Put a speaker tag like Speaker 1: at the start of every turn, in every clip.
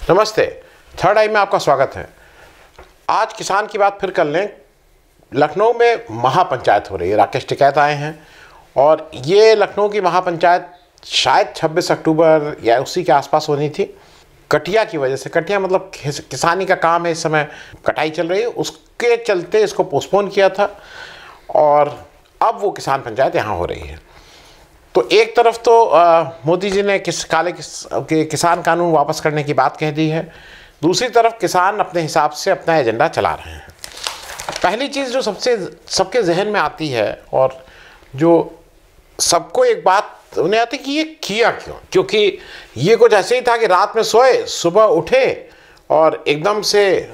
Speaker 1: नमस्ते, थर्ड आई में आपका स्वागत है। आज किसान की बात फिर कर लें। लखनऊ में महापंचायत हो रही है, राकेश टिकैत आए हैं और ये लखनऊ की महापंचायत शायद 26 अक्टूबर या उसी के आसपास होनी थी। कटिया की वजह से, कटिया मतलब किसानी का काम है, इस समय कटाई चल रही है, उसके चलते इसको पोस्टपोन किया था और अब वो किसान पंचायत यहाँ हो रही है। तो एक तरफ तो मोदी जी ने किसान कानून वापस करने की बात कह दी है, दूसरी तरफ किसान अपने हिसाब से अपना एजेंडा चला रहे हैं। पहली चीज़ जो सबके जहन में आती है और जो सबको एक बात उन्हें आती है कि ये किया क्यों, क्योंकि ये कुछ ऐसे ही था कि रात में सोए, सुबह उठे और एकदम से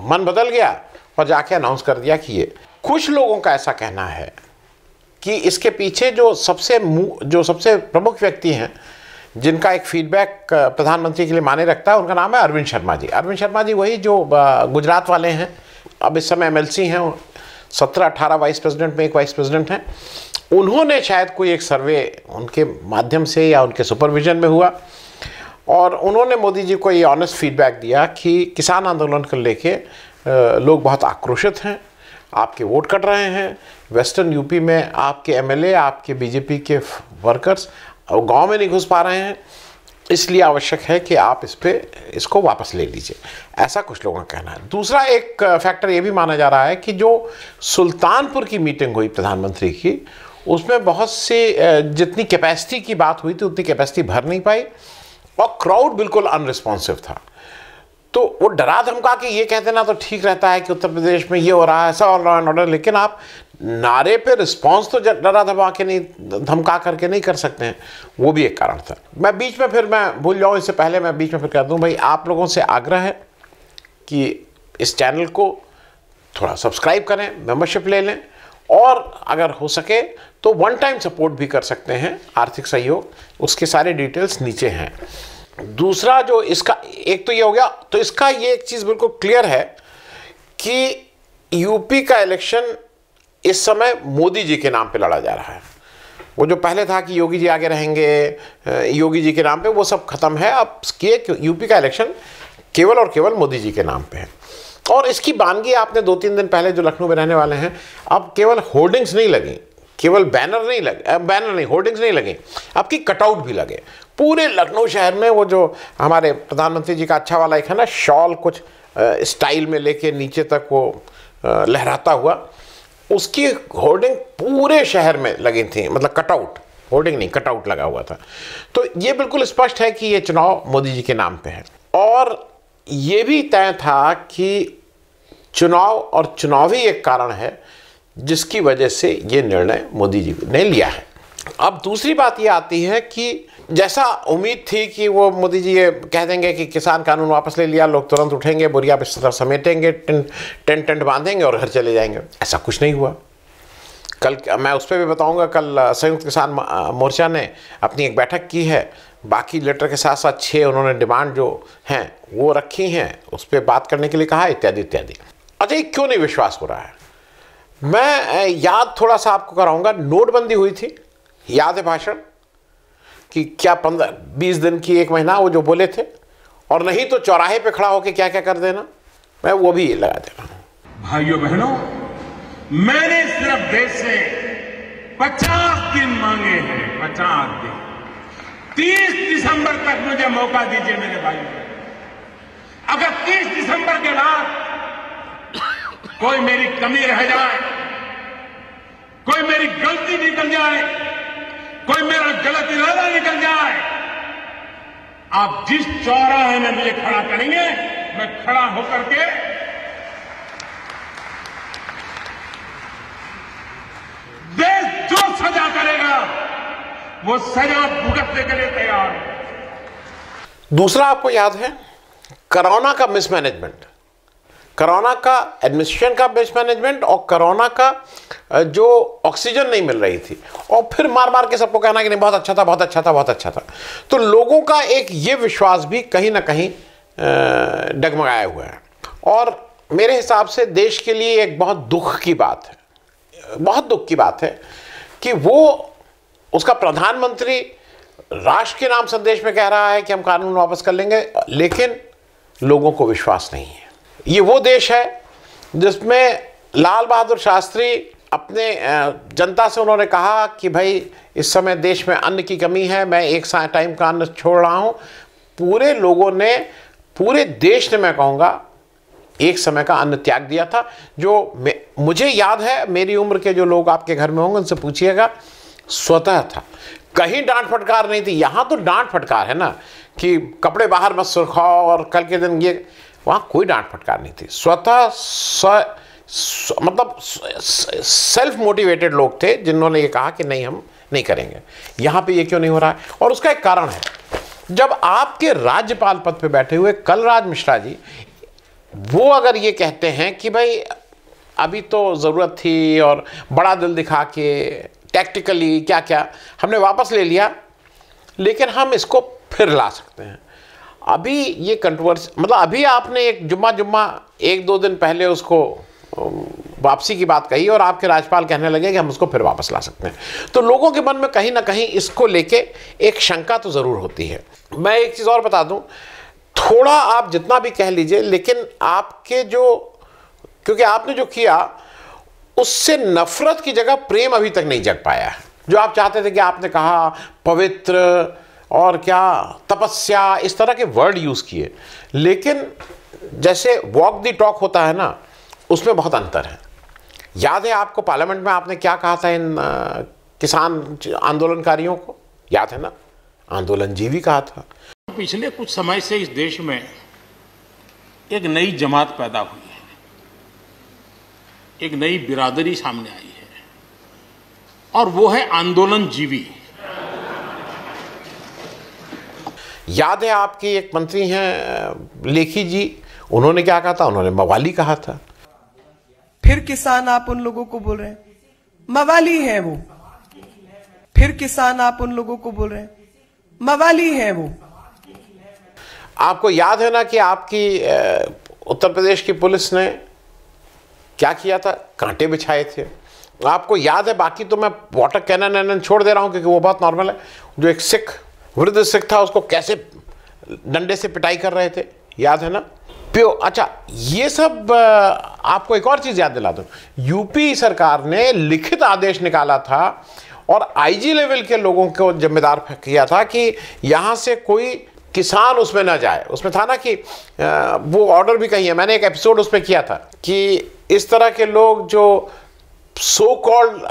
Speaker 1: मन बदल गया और जाके अनाउंस कर दिया कि ये। कुछ लोगों का ऐसा कहना है कि इसके पीछे जो सबसे प्रमुख व्यक्ति हैं जिनका एक फीडबैक प्रधानमंत्री के लिए माने रखता है, उनका नाम है अरविंद शर्मा जी। अरविंद शर्मा जी वही जो गुजरात वाले हैं, अब इस समय एमएलसी हैं, 17-18 वाइस प्रेसिडेंट में एक वाइस प्रेसिडेंट हैं। उन्होंने शायद कोई एक सर्वे उनके माध्यम से या उनके सुपरविजन में हुआ और उन्होंने मोदी जी को ये ऑनेस्ट फीडबैक दिया कि किसान आंदोलन को लेके लोग बहुत आक्रोशित हैं, आपके वोट कट रहे हैं, वेस्टर्न यूपी में आपके एमएलए, आपके बीजेपी के वर्कर्स और गांव में नहीं घुस पा रहे हैं, इसलिए आवश्यक है कि आप इसको वापस ले लीजिए, ऐसा कुछ लोगों का कहना है। दूसरा एक फैक्टर ये भी माना जा रहा है कि जो सुल्तानपुर की मीटिंग हुई प्रधानमंत्री की, उसमें बहुत सी जितनी कैपेसिटी की बात हुई थी उतनी कैपेसिटी भर नहीं पाई और क्राउड बिल्कुल अनरिस्पॉन्सिव था। तो वो डरा धमका के ये कह देना तो ठीक रहता है कि उत्तर प्रदेश में ये हो रहा है, ऐसा ऑल लॉ एंड ऑर्डर, लेकिन आप नारे पे रिस्पांस तो डरा धमका करके नहीं कर सकते हैं, वो भी एक कारण था। मैं बीच में फिर मैं भूल जाऊँ, इससे पहले मैं बीच में फिर कह दूँ, भाई आप लोगों से आग्रह है कि इस चैनल को थोड़ा सब्सक्राइब करें, मेंबरशिप ले लें और अगर हो सके तो वन टाइम सपोर्ट भी कर सकते हैं, आर्थिक सहयोग, उसके सारे डिटेल्स नीचे हैं। दूसरा जो इसका एक तो ये हो गया, तो इसका ये एक चीज़ बिल्कुल क्लियर है कि यूपी का इलेक्शन इस समय मोदी जी के नाम पे लड़ा जा रहा है। वो जो पहले था कि योगी जी आगे रहेंगे, योगी जी के नाम पे, वो सब खत्म है। अब यूपी का इलेक्शन केवल और केवल मोदी जी के नाम पे है। और इसकी बानगी आपने 2-3 दिन पहले जो लखनऊ में रहने वाले हैं, अब केवल होर्डिंग्स नहीं लगी, केवल होर्डिंग्स नहीं लगे, आपकी कटआउट भी लगे पूरे लखनऊ शहर में। वो जो हमारे प्रधानमंत्री जी का अच्छा वाला एक है ना, शॉल कुछ स्टाइल में लेके नीचे तक वो लहराता हुआ, उसकी होर्डिंग पूरे शहर में लगी थी, मतलब कटआउट, होर्डिंग नहीं कटआउट लगा हुआ था। तो ये बिल्कुल स्पष्ट है कि ये चुनाव मोदी जी के नाम पे है। और ये भी तय था कि चुनाव और चुनावी एक कारण है जिसकी वजह से ये निर्णय मोदी जी ने लिया है। अब दूसरी बात ये आती है कि जैसा उम्मीद थी कि वो मोदी जी ये कह देंगे कि किसान कानून वापस ले लिया, लोग तुरंत उठेंगे, बोरिया बिस्तर समेटेंगे, टेंट बांधेंगे और घर चले जाएंगे। ऐसा कुछ नहीं हुआ। कल मैं उस पर भी बताऊंगा, कल संयुक्त किसान मोर्चा ने अपनी एक बैठक की है, बाकी लेटर के साथ साथ 6 उन्होंने डिमांड जो हैं वो रखी हैं, उस पर बात करने के लिए कहा, इत्यादि इत्यादि। अच्छा, ये क्यों नहीं विश्वास हो रहा है? मैं याद थोड़ा सा आपको कराऊंगा, नोटबंदी हुई थी, याद है भाषण कि क्या 15-20 दिन की, 1 महीना वो जो बोले थे, और नहीं तो चौराहे पे खड़ा होके क्या क्या कर देना, मैं वो भी लगा दे रहा हूं।
Speaker 2: भाइयों बहनों, मैंने सिर्फ देश से 50 दिन मांगे हैं, 50 दिन। 30 दिसंबर तक मुझे मौका दीजिए मेरे भाइयों। अगर 30 दिसंबर के बाद कोई मेरी कमी रह जाए, कोई मेरी गलती निकल जाए, कोई मेरा गलत इरादा निकल जाए, आप जिस चौराहे में मुझे खड़ा करेंगे, मैं खड़ा होकर के देश जो सजा करेगा वो सजा भुगतने के लिए तैयार है।
Speaker 1: दूसरा आपको याद है कोरोना का मिसमैनेजमेंट, कोरोना का एडमिनिस्ट्रेशन का मिसमैनेजमेंट और कोरोना का जो ऑक्सीजन नहीं मिल रही थी, और फिर मार के सबको कहना कि नहीं बहुत अच्छा था, बहुत अच्छा था, बहुत अच्छा था। तो लोगों का एक ये विश्वास भी कहीं ना कहीं डगमगाया हुआ है। और मेरे हिसाब से देश के लिए एक बहुत दुख की बात है, बहुत दुख की बात है कि वो उसका प्रधानमंत्री राष्ट्र के नाम संदेश में कह रहा है कि हम कानून वापस कर लेंगे, लेकिन लोगों को विश्वास नहीं है। ये वो देश है जिसमें लाल बहादुर शास्त्री अपने जनता से उन्होंने कहा कि भाई इस समय देश में अन्न की कमी है, मैं एक टाइम का अन्न छोड़ रहा हूँ। पूरे लोगों ने, पूरे देश ने, मैं कहूँगा, एक समय का अन्न त्याग दिया था। जो मुझे याद है, मेरी उम्र के जो लोग आपके घर में होंगे उनसे पूछिएगा, स्वतः था। कहीं डांट फटकार नहीं थी। यहाँ तो डांट फटकार है ना कि कपड़े बाहर मत सुखाओ और कल के दिन ये, वहाँ कोई डांट फटकार नहीं थी। स्वतः मतलब सेल्फ मोटिवेटेड लोग थे जिन्होंने ये कहा कि नहीं, हम नहीं करेंगे। यहाँ पे ये क्यों नहीं हो रहा है? और उसका एक कारण है, जब आपके राज्यपाल पद पे बैठे हुए कलराज मिश्रा जी, वो अगर ये कहते हैं कि भाई अभी तो ज़रूरत थी और बड़ा दिल दिखा के टैक्टिकली क्या क्या हमने वापस ले लिया, लेकिन हम इसको फिर ला सकते हैं। अभी ये कंट्रोवर्सी, मतलब अभी आपने एक जुम्मा 1-2 दिन पहले उसको वापसी की बात कही और आपके राज्यपाल कहने लगे कि हम उसको फिर वापस ला सकते हैं। तो लोगों के मन में कहीं ना कहीं इसको लेके एक शंका तो ज़रूर होती है। मैं एक चीज़ और बता दूं, थोड़ा आप जितना भी कह लीजिए, लेकिन आपके जो, क्योंकि आपने जो किया उससे नफरत की जगह प्रेम अभी तक नहीं जग पाया है। जो आप चाहते थे कि आपने कहा पवित्र और क्या तपस्या, इस तरह के वर्ड यूज़ किए, लेकिन जैसे वॉक द टॉक होता है ना, उसमें बहुत अंतर है। याद है आपको पार्लियामेंट में आपने क्या कहा था इन किसान आंदोलनकारियों को? याद है ना? आंदोलनजीवी कहा था।
Speaker 2: पिछले कुछ समय से इस देश में एक नई जमात पैदा हुई है, एक नई बिरादरी सामने आई है, और वो है आंदोलनजीवी।
Speaker 1: याद है आपकी एक मंत्री हैं लेखी जी, उन्होंने क्या कहा था? उन्होंने मवाली कहा था।
Speaker 3: फिर किसान आप उन लोगों को बोल रहे हैं मवाली है वो। फिर किसान आप उन लोगों को बोल रहे हैं मवाली है वो।
Speaker 1: आपको याद है ना कि आपकी उत्तर प्रदेश की पुलिस ने क्या किया था? कांटे बिछाए थे। आपको याद है, बाकी तो मैं वाटर कैनन छोड़ दे रहा हूं क्योंकि वो बहुत नॉर्मल है। जो एक सिख, वृद्ध सिख था, उसको कैसे डंडे से पिटाई कर रहे थे, याद है ना? अच्छा, ये सब आपको एक और चीज़ याद दिला दूं, यूपी सरकार ने लिखित आदेश निकाला था और आईजी लेवल के लोगों को जिम्मेदार किया था कि यहाँ से कोई किसान उसमें ना जाए। उसमें था ना कि वो ऑर्डर भी कही है, मैंने एक एपिसोड उस पर किया था कि इस तरह के लोग जो सो कॉल्ड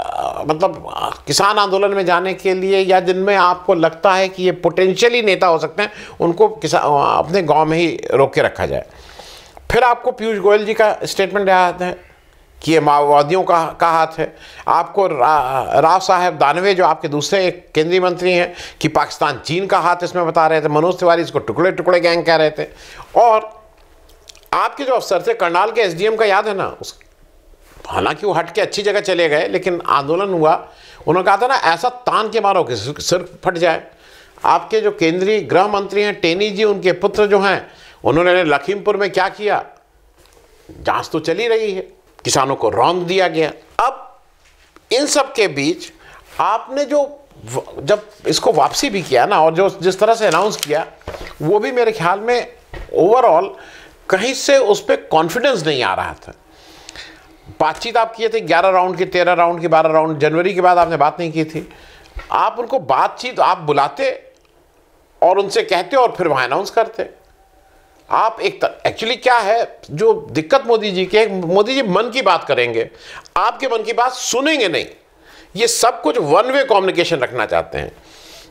Speaker 1: मतलब किसान आंदोलन में जाने के लिए, या जिनमें आपको लगता है कि ये पोटेंशियली नेता हो सकते हैं, उनको अपने गांव में ही रोक के रखा जाए। फिर आपको पीयूष गोयल जी का स्टेटमेंट याद है कि ये माओवादियों का हाथ है। आपको राव साहब दानवे, जो आपके दूसरे एक केंद्रीय मंत्री हैं, कि पाकिस्तान चीन का हाथ इसमें बता रहे थे। मनोज तिवारी इसको टुकड़े टुकड़े गैंग कह रहे थे। और आपके जो अफसर थे, करनाल के एसडीएम का याद है ना? हालांकि वो हट के अच्छी जगह चले गए, लेकिन आंदोलन हुआ, उन्होंने कहा था ना, ऐसा तान के मारो कि सिर फट जाए। आपके जो केंद्रीय गृह मंत्री हैं टेनी जी, उनके पुत्र जो हैं, उन्होंने लखीमपुर में क्या किया? जांच तो चली रही है, किसानों को रौंद दिया गया। अब इन सब के बीच आपने जब इसको वापसी भी किया ना, और जो जिस तरह से अनाउंस किया, वो भी मेरे ख्याल में ओवरऑल कहीं से उस पर कॉन्फिडेंस नहीं आ रहा था। बातचीत आप किए थे 11 राउंड की, 13 राउंड की, 12 राउंड, जनवरी के बाद आपने बात नहीं की थी। आप उनको बातचीत आप बुलाते और उनसे कहते और फिर वहाँ अनाउंस करते। आप एक्चुअली क्या है जो दिक्कत मोदी जी के, मोदी जी मन की बात करेंगे, आपके मन की बात सुनेंगे नहीं। ये सब कुछ वन वे कम्युनिकेशन रखना चाहते हैं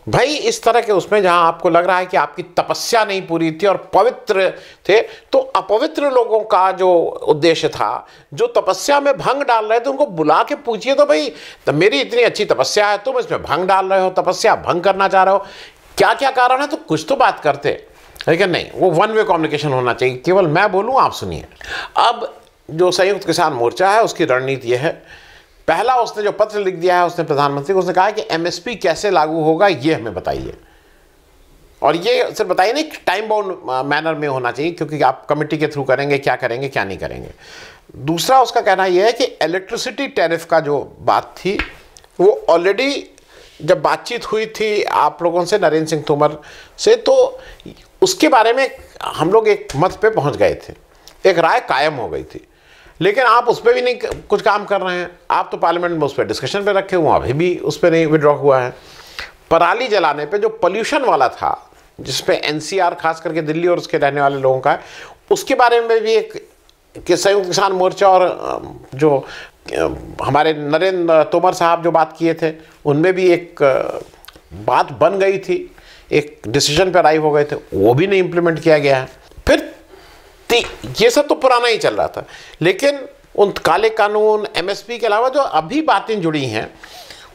Speaker 1: भाई। इस तरह के उसमें जहां आपको लग रहा है कि आपकी तपस्या नहीं पूरी थी और पवित्र थे, तो अपवित्र लोगों का जो उद्देश्य था, जो तपस्या में भंग डाल रहे थे, उनको बुला के पूछिए तो भाई, तो मेरी इतनी अच्छी तपस्या है, तुम इसमें भंग डाल रहे हो, तपस्या भंग करना चाह रहे हो, क्या क्या कारण है? तो कुछ तो बात करते, लेकिन नहीं, वो वन वे कम्युनिकेशन होना चाहिए। केवल मैं बोलूँ, आप सुनिए। अब जो संयुक्त किसान मोर्चा है, उसकी रणनीति यह है, पहला उसने जो पत्र लिख दिया है उसने प्रधानमंत्री को, उसने कहा है कि एमएसपी कैसे लागू होगा ये हमें बताइए, और ये सिर्फ बताइए नहीं, टाइम बाउंड मैनर में होना चाहिए, क्योंकि आप कमेटी के थ्रू करेंगे, क्या करेंगे क्या नहीं करेंगे। दूसरा उसका कहना यह है कि इलेक्ट्रिसिटी टैरिफ का जो बात थी, वो ऑलरेडी जब बातचीत हुई थी आप लोगों से, नरेंद्र सिंह तोमर से, तो उसके बारे में हम लोग एक मत पे पहुंच गए थे, एक राय कायम हो गई थी। लेकिन आप उस पर भी नहीं कुछ काम कर रहे हैं। आप तो पार्लियामेंट में उस पर डिस्कशन पे रखे हुए, अभी भी उस पर नहीं विड्रॉ हुआ है। पराली जलाने पे जो पोल्यूशन वाला था, जिसपे एनसीआर खास करके दिल्ली और उसके रहने वाले लोगों का है, उसके बारे में भी एक कि संयुक्त किसान मोर्चा और जो हमारे नरेंद्र तोमर साहब जो बात किए थे, उनमें भी एक बात बन गई थी, एक डिसीजन पर राइव हो गए थे, वो भी नहीं इम्प्लीमेंट किया गया है। फिर ये सब तो पुराना ही चल रहा था। लेकिन उन काले कानून, एमएसपी के अलावा जो अभी बातें जुड़ी हैं,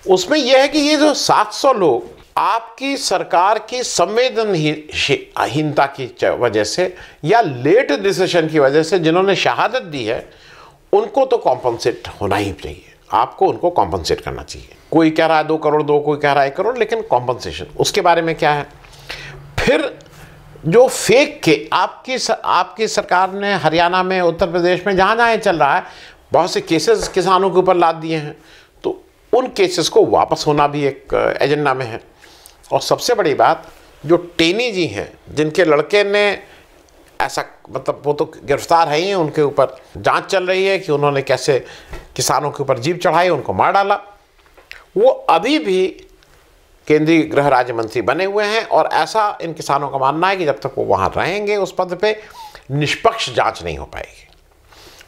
Speaker 1: उसमें यह है कि ये जो 700 लोग आपकी सरकार की संवेदनहीनता की वजह से या लेट डिसीजन की वजह से जिन्होंने शहादत दी है, उनको तो कॉम्पनसेट होना ही चाहिए। आपको उनको कॉम्पनसेट करना चाहिए। कोई कह रहा है 2 करोड़ दो, कोई कह रहा है 1 करोड़, लेकिन कॉम्पनसेशन उसके बारे में क्या है। फिर जो फेक के आपकी सरकार ने हरियाणा में, उत्तर प्रदेश में, जहाँ जहाँ चल रहा है, बहुत से केसेस किसानों के ऊपर लाद दिए हैं, तो उन केसेस को वापस होना भी एक एजेंडा में है। और सबसे बड़ी बात, जो टेनी जी हैं, जिनके लड़के ने ऐसा, मतलब वो तो गिरफ्तार है ही हैं, उनके ऊपर जांच चल रही है कि उन्होंने कैसे किसानों के ऊपर जीप चढ़ाई, उनको मार डाला, वो अभी भी केंद्रीय गृह राज्य मंत्री बने हुए हैं। और ऐसा इन किसानों का मानना है कि जब तक वो वहाँ रहेंगे उस पद पे, निष्पक्ष जांच नहीं हो पाएगी।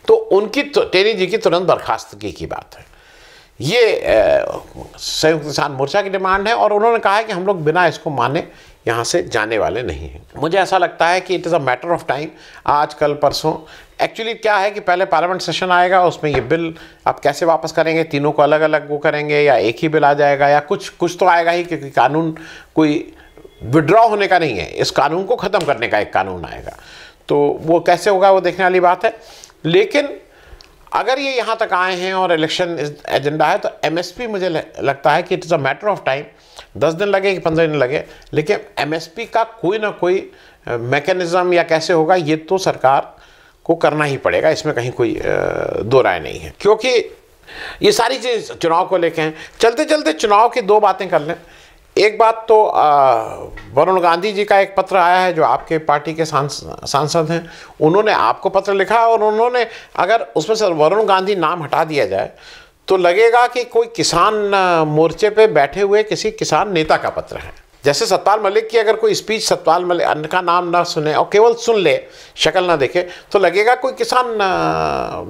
Speaker 1: तो उनकी टेनी जी की तुरंत बर्खास्तगी की बात है। ये संयुक्त किसान मोर्चा की डिमांड है और उन्होंने कहा है कि हम लोग बिना इसको माने यहाँ से जाने वाले नहीं हैं। मुझे ऐसा लगता है कि it is a matter of time, आज कल परसों। एक्चुअली क्या है कि पहले पार्लियामेंट सेशन आएगा, उसमें ये बिल आप कैसे वापस करेंगे, तीनों को अलग अलग वो करेंगे, या एक ही बिल आ जाएगा, या कुछ तो आएगा ही, क्योंकि कानून कोई विड्रॉ होने का नहीं है, इस कानून को ख़त्म करने का एक कानून आएगा। तो वो कैसे होगा वो देखने वाली बात है। लेकिन अगर ये यहाँ तक आए हैं और इलेक्शन एजेंडा है, तो एमएसपी मुझे लगता है कि it is a matter of time, 10 दिन लगे कि 15 दिन लगे, लेकिन एमएसपी का कोई ना कोई मैकेनिज्म या कैसे होगा, ये तो सरकार को करना ही पड़ेगा, इसमें कहीं कोई दो राय नहीं है। क्योंकि ये सारी चीज़ चुनाव को लेके हैं। चलते चलते चुनाव की 2 बातें कर लें। एक बात तो वरुण गांधी जी का एक पत्र आया है, जो आपके पार्टी के सांसद हैं, उन्होंने आपको पत्र लिखा और उन्होंने, अगर उसमें से वरुण गांधी नाम हटा दिया जाए तो लगेगा कि कोई किसान मोर्चे पे बैठे हुए किसी किसान नेता का पत्र है। जैसे सतपाल मलिक की अगर कोई स्पीच सतपाल मलिक का नाम ना सुने और केवल सुन ले, शक्ल ना देखे, तो लगेगा कोई किसान,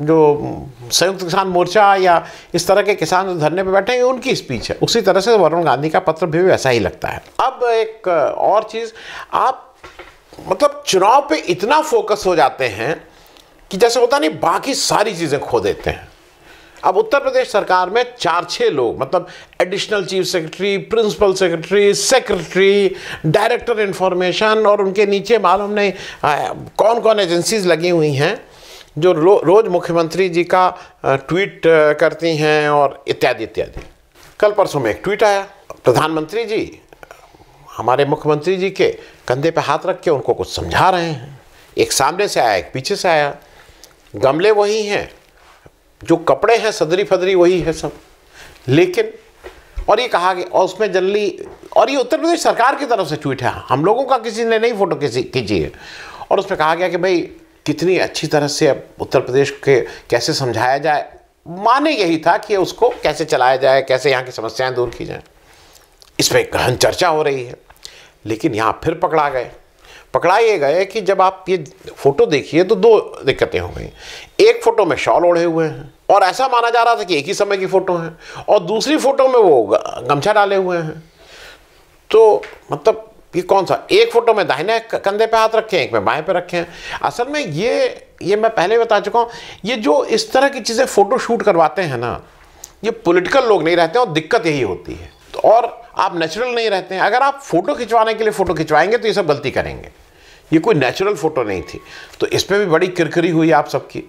Speaker 1: जो संयुक्त किसान मोर्चा या इस तरह के किसान जो धरने पे बैठे हैं, उनकी स्पीच है। उसी तरह से वरुण गांधी का पत्र भी वैसा ही लगता है। अब एक और चीज़, आप मतलब चुनाव पे इतना फोकस हो जाते हैं कि जैसे होता नहीं, बाकी सारी चीज़ें खो देते हैं। अब उत्तर प्रदेश सरकार में 4-6 लोग, मतलब additional chief secretary, principal secretary, secretary, director information, और उनके नीचे मालूम नहीं कौन कौन एजेंसीज लगी हुई हैं, जो रोज़ मुख्यमंत्री जी का ट्वीट करती हैं और इत्यादि इत्यादि। कल परसों में एक ट्वीट आया, प्रधानमंत्री जी हमारे मुख्यमंत्री जी के कंधे पे हाथ रख के उनको कुछ समझा रहे हैं। एक सामने से आया, एक पीछे से आया, गमले वही हैं, जो कपड़े हैं सदरी फदरी वही है सब, लेकिन और ये कहा गया, और उसमें जनरली, और ये उत्तर प्रदेश सरकार की तरफ से ट्वीट है, हम लोगों का किसी ने नहीं फोटो खींची है, और उसमें कहा गया कि भाई कितनी अच्छी तरह से अब उत्तर प्रदेश के कैसे समझाया जाए। माने यही था कि उसको कैसे चलाया जाए, कैसे यहाँ की समस्याएं दूर की जाएं, इस पर गहन चर्चा हो रही है। लेकिन यहाँ फिर पकड़ा ये गए कि जब आप ये फोटो देखिए तो 2 दिक्कतें हो गई। एक फोटो में शॉल ओढ़े हुए हैं और ऐसा माना जा रहा था कि एक ही समय की फोटो है, और दूसरी फोटो में वो गमछा डाले हुए हैं। तो मतलब ये कौन सा, एक फोटो में दाहिने कंधे पे हाथ रखे हैं, एक में बाएं पे रखे हैं। असल में ये मैं पहले बता चुका हूँ, ये जो इस तरह की चीज़ें फोटो शूट करवाते हैं ना, ये पॉलिटिकल लोग नहीं रहते, और दिक्कत यही होती है। और आप नेचुरल नहीं रहते हैं। अगर आप फोटो खिंचवाने के लिए फ़ोटो खिंचवाएंगे तो ये सब गलती करेंगे। ये कोई नेचुरल फ़ोटो नहीं थी, तो इस पर भी बड़ी किरकिरी हुई आप सबकी।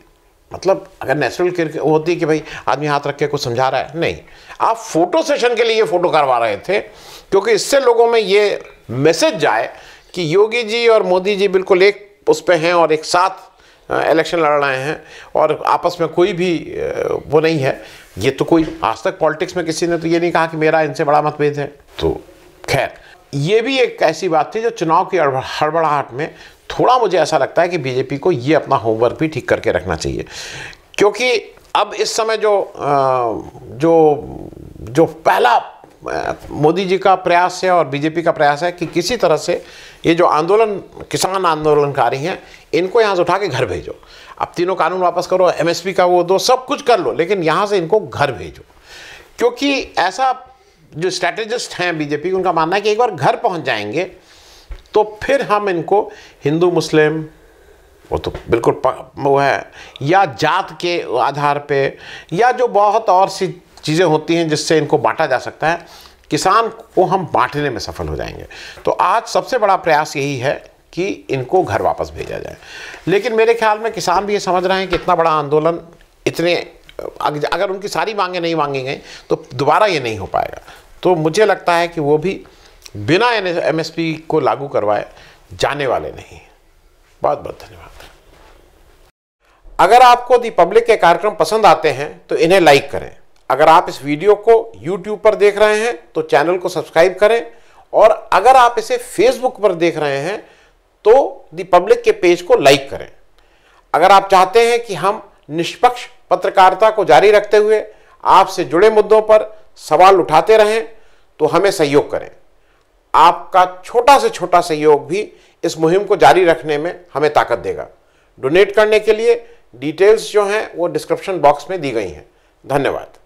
Speaker 1: मतलब अगर नेचुरल किरकिरी होती है कि भाई आदमी हाथ रख के कुछ समझा रहा है, नहीं, आप फोटो सेशन के लिए ये फ़ोटो करवा रहे थे, क्योंकि इससे लोगों में ये मैसेज जाए कि योगी जी और मोदी जी बिल्कुल एक उस पर हैं और एक साथ इलेक्शन लड़ रहे हैं और आपस में कोई भी वो नहीं है। ये तो कोई आज तक पॉलिटिक्स में किसी ने तो ये नहीं कहा कि मेरा इनसे बड़ा मतभेद है। तो खैर, ये भी एक ऐसी बात थी जो चुनाव की हड़बड़ाहट में थोड़ा मुझे ऐसा लगता है कि बीजेपी को ये अपना होमवर्क भी ठीक करके रखना चाहिए, क्योंकि अब इस समय जो पहला मोदी जी का प्रयास है और बीजेपी का प्रयास है कि किसी तरह से ये जो किसान आंदोलनकारी हैं इनको यहाँ से उठा के घर भेजो। अब तीनों कानून वापस करो, एमएसपी का वो दो, सब कुछ कर लो, लेकिन यहाँ से इनको घर भेजो। क्योंकि ऐसा जो स्ट्रैटेजिस्ट हैं बीजेपी, उनका मानना है कि एक बार घर पहुँच जाएंगे तो फिर हम इनको हिंदू मुस्लिम, वो तो बिल्कुल वो है, या जात के आधार पे, या जो बहुत और सी चीज़ें होती हैं जिससे इनको बांटा जा सकता है, किसान को हम बांटने में सफल हो जाएंगे। तो आज सबसे बड़ा प्रयास यही है कि इनको घर वापस भेजा जाए। लेकिन मेरे ख्याल में किसान भी ये समझ रहे हैं कि इतना बड़ा आंदोलन, अगर उनकी सारी मांगें नहीं मांगी गई तो दोबारा ये नहीं हो पाएगा। तो मुझे लगता है कि वो भी बिना एमएसपी को लागू करवाए जाने वाले नहीं। बहुत बहुत धन्यवाद। अगर आपको दी पब्लिक के कार्यक्रम पसंद आते हैं तो इन्हें लाइक करें। अगर आप इस वीडियो को YouTube पर देख रहे हैं तो चैनल को सब्सक्राइब करें, और अगर आप इसे Facebook पर देख रहे हैं तो दी पब्लिक के पेज को लाइक करें। अगर आप चाहते हैं कि हम निष्पक्ष पत्रकारिता को जारी रखते हुए आपसे जुड़े मुद्दों पर सवाल उठाते रहें तो हमें सहयोग करें। आपका छोटा से छोटा सहयोग भी इस मुहिम को जारी रखने में हमें ताकत देगा। डोनेट करने के लिए डिटेल्स जो हैं वो डिस्क्रिप्शन बॉक्स में दी गई हैं। धन्यवाद।